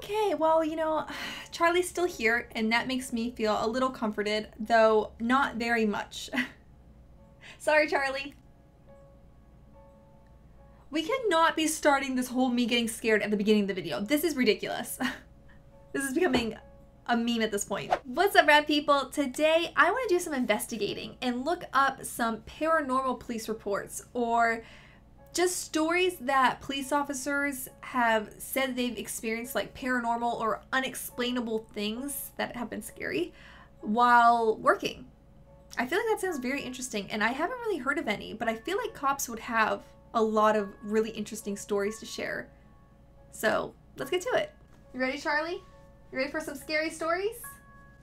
Okay, well, you know, Charlie's still here, and that makes me feel a little comforted, though not very much. Sorry, Charlie. We cannot be starting this whole me getting scared at the beginning of the video. This is ridiculous. This is becoming a meme at this point. What's up, rad people? Today, I want to do some investigating and look up some paranormal police reports or just stories that police officers have said they've experienced, like paranormal or unexplainable things that have been scary while working. I feel like that sounds very interesting, and I haven't really heard of any, but I feel like cops would have a lot of really interesting stories to share. So let's get to it. You ready, Charlie? You ready for some scary stories?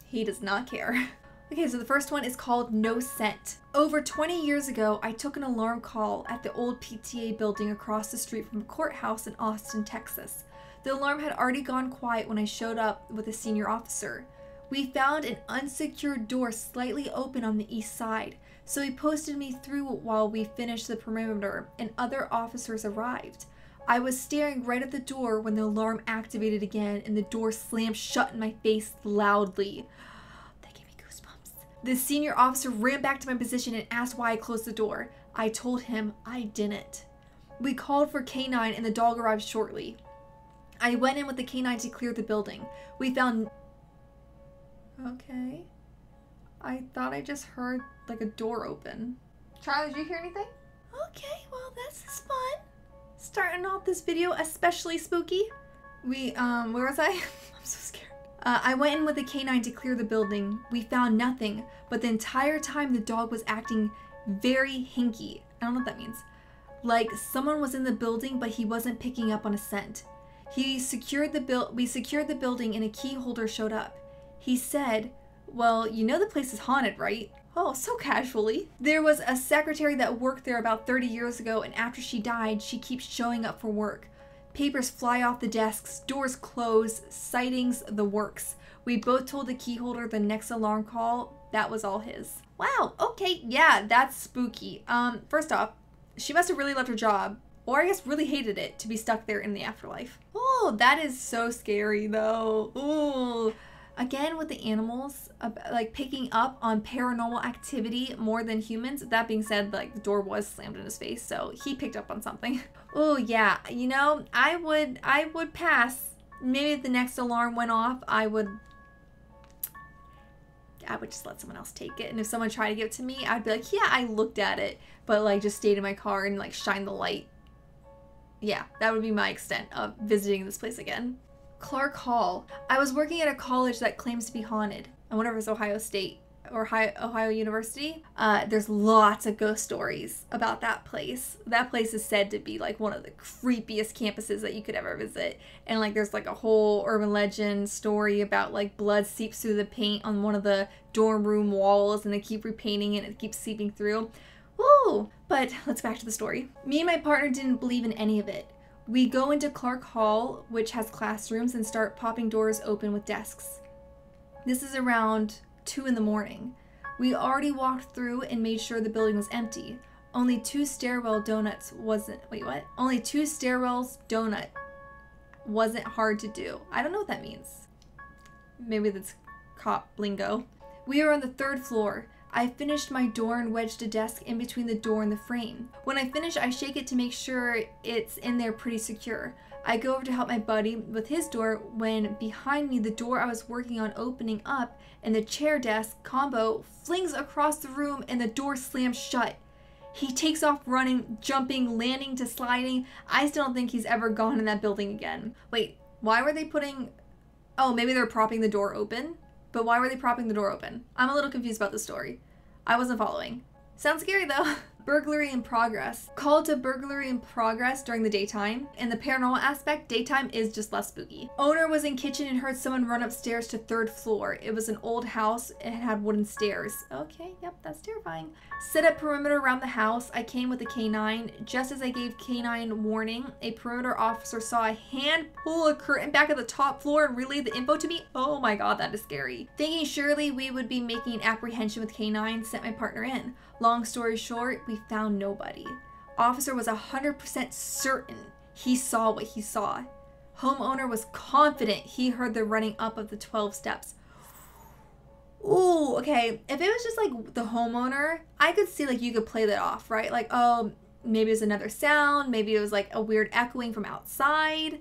He does not care. Okay, so the first one is called No Scent. Over 20 years ago, I took an alarm call at the old PTA building across the street from a courthouse in Austin, Texas. The alarm had already gone quiet when I showed up with a senior officer. We found an unsecured door slightly open on the east side, so he posted me through while we finished the perimeter and other officers arrived. I was staring right at the door when the alarm activated again and the door slammed shut in my face loudly. That gave me goosebumps. The senior officer ran back to my position and asked why I closed the door. I told him I didn't. We called for K9 and the dog arrived shortly. I went in with the K9 to clear the building. We found... Okay. I thought I just heard like a door open. Charlie, did you hear anything? Okay, well this is fun. Starting off this video especially spooky. Where was I? I'm so scared. I went in with a K9 to clear the building. We found nothing, but the entire time the dog was acting very hinky. I don't know what that means. Like someone was in the building, but he wasn't picking up on a scent. We secured the building and a key holder showed up. He said, "Well, you know the place is haunted, right?" Oh, so casually. There was a secretary that worked there about 30 years ago, and after she died, she keeps showing up for work. Papers fly off the desks, doors close, sightings, the works. We both told the key holder the next alarm call, that was all his. Wow, okay, yeah, that's spooky. First off, she must have really loved her job, or I guess really hated it to be stuck there in the afterlife. Oh, that is so scary though. Ooh. Again, with the animals, like picking up on paranormal activity more than humans. That being said, like the door was slammed in his face, so he picked up on something. Oh yeah, you know, I would pass. Maybe if the next alarm went off, I would just let someone else take it. And if someone tried to give it to me, I'd be like, yeah, I looked at it, but like just stayed in my car and like shine the light. Yeah, that would be my extent of visiting this place again. Clark Hall. I was working at a college that claims to be haunted. I wonder if it's Ohio State or Ohio University. There's lots of ghost stories about that place. That place is said to be like one of the creepiest campuses that you could ever visit. And like there's like a whole urban legend story about like blood seeps through the paint on one of the dorm room walls and they keep repainting it and it keeps seeping through. Woo! But let's back to the story. Me and my partner didn't believe in any of it. We go into Clark Hall, which has classrooms, and start popping doors open with desks. This is around 2 in the morning. We already walked through and made sure the building was empty. Only 2 stairwell donuts wasn't, wait, what? Only 2 stairwells donut wasn't hard to do. I don't know what that means. Maybe that's cop lingo. We are on the 3rd floor. I finished my door and wedged a desk in between the door and the frame. When I finish, I shake it to make sure it's in there pretty secure. I go over to help my buddy with his door when behind me the door I was working on opening up and the chair desk combo flings across the room and the door slams shut. He takes off running, jumping, landing to sliding. I still don't think he's ever gone in that building again. Wait, why were they putting... Oh, maybe they're propping the door open? But why were they propping the door open? I'm a little confused about this story. I wasn't following. Sounds scary though. Burglary in progress. Called to burglary in progress during the daytime. In the paranormal aspect, daytime is just less spooky. Owner was in kitchen and heard someone run upstairs to 3rd floor. It was an old house and it had wooden stairs. Okay, yep, that's terrifying. Set up perimeter around the house. I came with a K9. Just as I gave K9 warning, a perimeter officer saw a hand pull a curtain back at the top floor and relayed the info to me. Oh my god, that is scary. Thinking surely we would be making an apprehension with K9, sent my partner in. Long story short, we found nobody. Officer was 100% certain he saw what he saw. Homeowner was confident he heard the running up of the 12 steps. Ooh, okay. If it was just like the homeowner, I could see like you could play that off, right? Like, oh, maybe it was another sound. Maybe it was like a weird echoing from outside.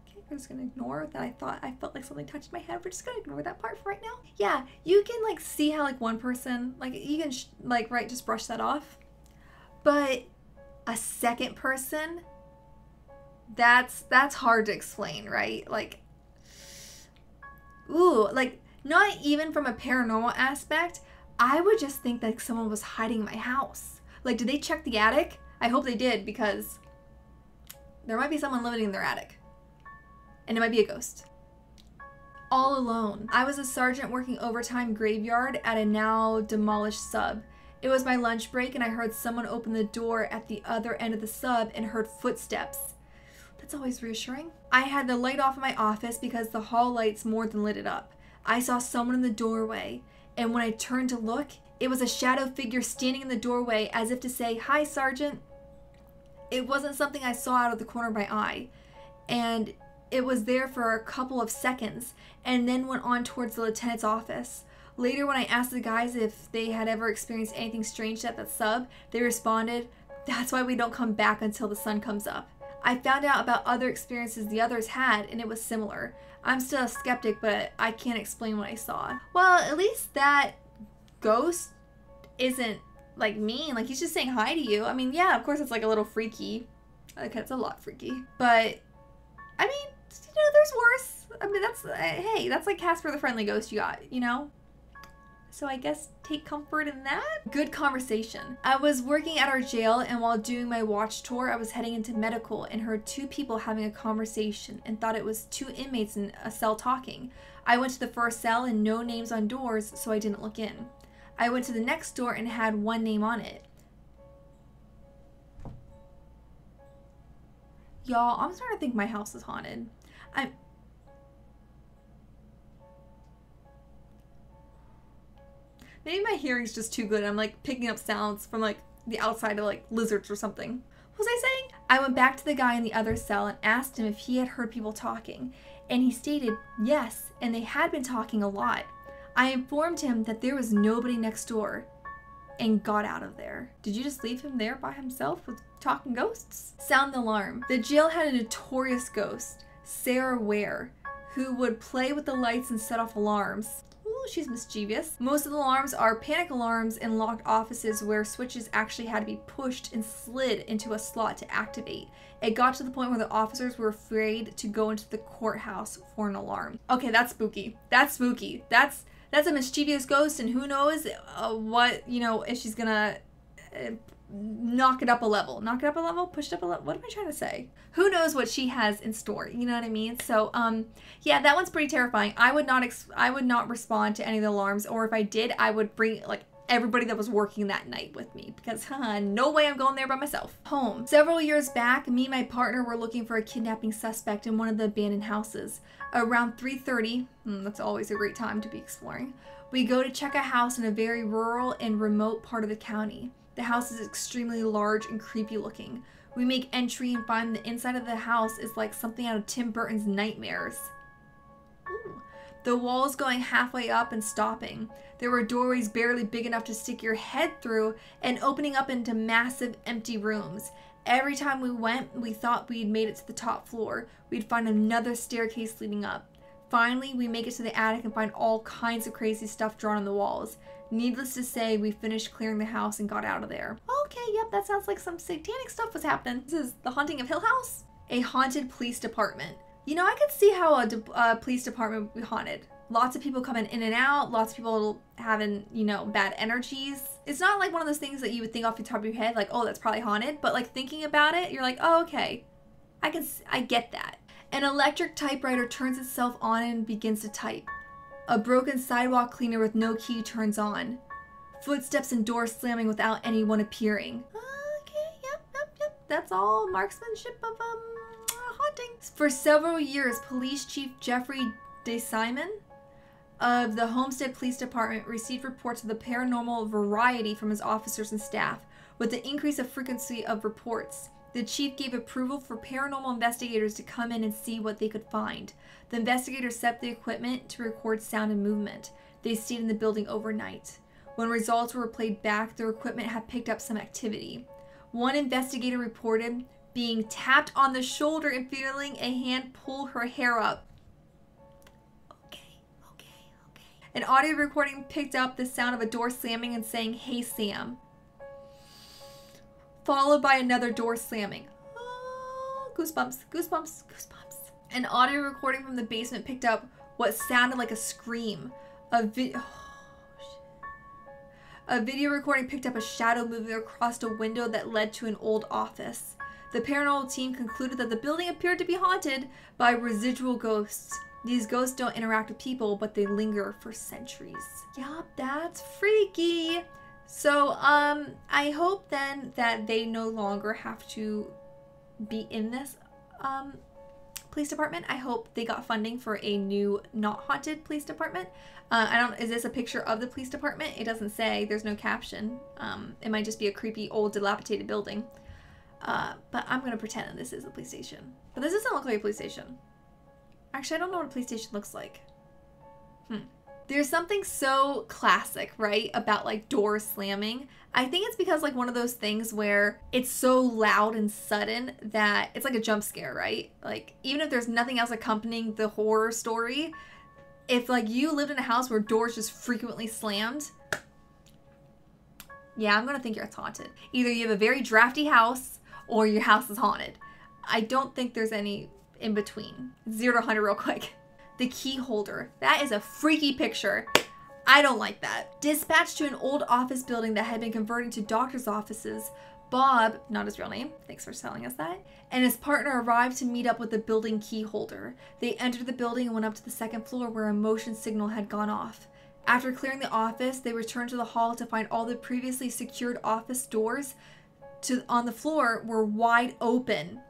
Okay, I'm just gonna ignore that. I felt like something touched my head. We're just gonna ignore that part for right now. Yeah, you can like see how like one person, like you can like, right, just brush that off. But a second person, that's hard to explain, right? Like, ooh, like not even from a paranormal aspect, I would just think that someone was hiding in my house. Like, did they check the attic? I hope they did, because there might be someone living in their attic. And it might be a ghost. All alone. I was a sergeant working overtime graveyard at a now demolished sub. It was my lunch break and I heard someone open the door at the other end of the sub and heard footsteps. That's always reassuring. I had the light off in my office because the hall lights more than lit it up. I saw someone in the doorway, and when I turned to look, it was a shadow figure standing in the doorway as if to say, "Hi, Sergeant." It wasn't something I saw out of the corner of my eye, and it was there for a couple of seconds and then went on towards the lieutenant's office. Later, when I asked the guys if they had ever experienced anything strange at that sub, they responded, "That's why we don't come back until the sun comes up." I found out about other experiences the others had, and it was similar. I'm still a skeptic, but I can't explain what I saw. Well, at least that ghost isn't like mean. Like, he's just saying hi to you. I mean, yeah, of course it's like a little freaky. Like, it's a lot freaky. But, I mean, you know, there's worse. I mean, that's, hey, that's like Casper the Friendly Ghost you got, you know? So I guess take comfort in that. Good conversation. I was working at our jail, and while doing my watch tour, I was heading into medical and heard two people having a conversation and thought it was two inmates in a cell talking. I went to the first cell and no names on doors, so I didn't look in. I went to the next door and had one name on it. Y'all, I'm starting to think my house is haunted. Maybe my hearing's just too good. I'm like picking up sounds from like the outside of like lizards or something. What was I saying? I went back to the guy in the other cell and asked him if he had heard people talking. And he stated yes, and they had been talking a lot. I informed him that there was nobody next door and got out of there. Did you just leave him there by himself with talking ghosts? Sound the alarm. The jail had a notorious ghost, Sarah Ware, who would play with the lights and set off alarms. Ooh, she's mischievous. Most of the alarms are panic alarms in locked offices where switches actually had to be pushed and slid into a slot to activate. It got to the point where the officers were afraid to go into the courthouse for an alarm. Okay, that's spooky. That's spooky. That's a mischievous ghost, and who knows what, you know, if she's gonna knock it up a level. Knock it up a level? Push it up a level? What am I trying to say? Who knows what she has in store, you know what I mean? So, yeah, that one's pretty terrifying. I would not respond to any of the alarms, or if I did, I would bring, like, everybody that was working that night with me, because no way I'm going there by myself. Home. Several years back, me and my partner were looking for a kidnapping suspect in one of the abandoned houses. Around 3:30, that's always a great time to be exploring, we go to check a house in a very rural and remote part of the county. The house is extremely large and creepy looking. We make entry and find the inside of the house is like something out of Tim Burton's Nightmares. Ooh. The walls going halfway up and stopping. There were doorways barely big enough to stick your head through and opening up into massive empty rooms. Every time we went, we thought we'd made it to the top floor. We'd find another staircase leading up. Finally, we make it to the attic and find all kinds of crazy stuff drawn on the walls. Needless to say, we finished clearing the house and got out of there. Okay, yep, that sounds like some satanic stuff was happening. This is The Haunting of Hill House? A haunted police department. You know, I could see how a police department would be haunted. Lots of people coming in and out, lots of people having, you know, bad energies. It's not like one of those things that you would think off the top of your head, like, oh, that's probably haunted. But like thinking about it, you're like, oh, okay, I get that. An electric typewriter turns itself on and begins to type. A broken sidewalk cleaner with no key turns on. Footsteps and doors slamming without anyone appearing. Okay, yep. That's all marksmanship of haunting. For several years, Police Chief Jeffrey DeSimon of the Homestead Police Department received reports of the paranormal variety from his officers and staff. With the increase of frequency of reports, The chief gave approval for paranormal investigators to come in and see what they could find. The investigators set up the equipment to record sound and movement. They stayed in the building overnight. When results were played back, their equipment had picked up some activity. One investigator reported being tapped on the shoulder and feeling a hand pull her hair up. Okay. An audio recording picked up the sound of a door slamming and saying, "Hey, Sam," followed by another door slamming. Oh, goosebumps. An audio recording from the basement picked up what sounded like a scream. A video recording picked up a shadow moving across a window that led to an old office. The paranormal team concluded that the building appeared to be haunted by residual ghosts. These ghosts don't interact with people, but they linger for centuries. Yup, that's freaky. So, I hope then that they no longer have to be in this, police department. I hope they got funding for a new not haunted police department. Is this a picture of the police department? It doesn't say, there's no caption. It might just be a creepy old dilapidated building. But I'm gonna pretend that this is a police station. But this doesn't look like a police station. Actually, I don't know what a police station looks like. There's something so classic, right, about like doors slamming. I think it's because like one of those things where it's so loud and sudden that it's like a jump scare, right? Like even if there's nothing else accompanying the horror story, if like you lived in a house where doors just frequently slammed, yeah, I'm gonna think it's haunted. Either you have a very drafty house or your house is haunted. I don't think there's any in between. 0 to 100 real quick. The key holder. That is a freaky picture. I don't like that. Dispatched to an old office building that had been converted to doctor's offices, Bob, not his real name, thanks for telling us that, and his partner arrived to meet up with the building key holder. They entered the building and went up to the second floor where a motion signal had gone off. After clearing the office, they returned to the hall to find all the previously secured office doors on the floor were wide open.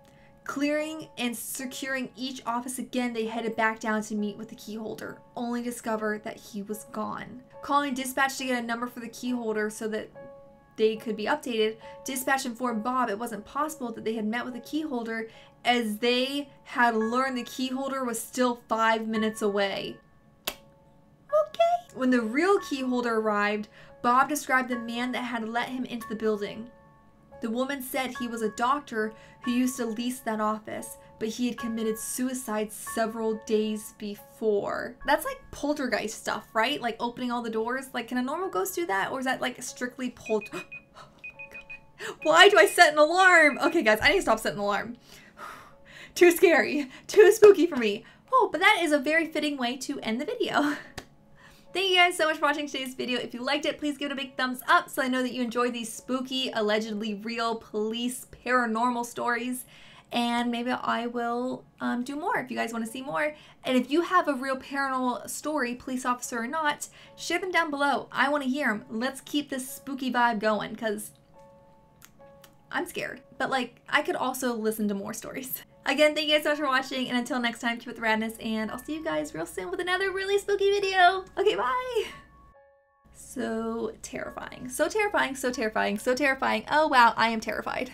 Clearing and securing each office again, they headed back down to meet with the key holder, only to discover that he was gone. Calling dispatch to get a number for the key holder so that they could be updated, dispatch informed Bob it wasn't possible that they had met with the key holder as they had learned the key holder was still 5 minutes away. Okay. When the real key holder arrived, Bob described the man that had let him into the building. The woman said he was a doctor who used to lease that office, but he had committed suicide several days before. That's like poltergeist stuff, right? Like opening all the doors. Like, can a normal ghost do that? Or is that like strictly Oh my God. Why do I set an alarm? Okay, guys, I need to stop setting an alarm. Too scary. Too spooky for me. Oh, but that is a very fitting way to end the video. Thank you guys so much for watching today's video. If you liked it, please give it a big thumbs up so I know that you enjoy these spooky, allegedly real police paranormal stories. And maybe I will do more if you guys want to see more. And if you have a real paranormal story, police officer or not, share them down below. I want to hear them. Let's keep this spooky vibe going because I'm scared. But like, I could also listen to more stories. Again, thank you guys so much for watching, and until next time, keep up the radness, and I'll see you guys real soon with another really spooky video. Okay, bye! So terrifying. So terrifying, so terrifying, so terrifying. Oh wow, I am terrified.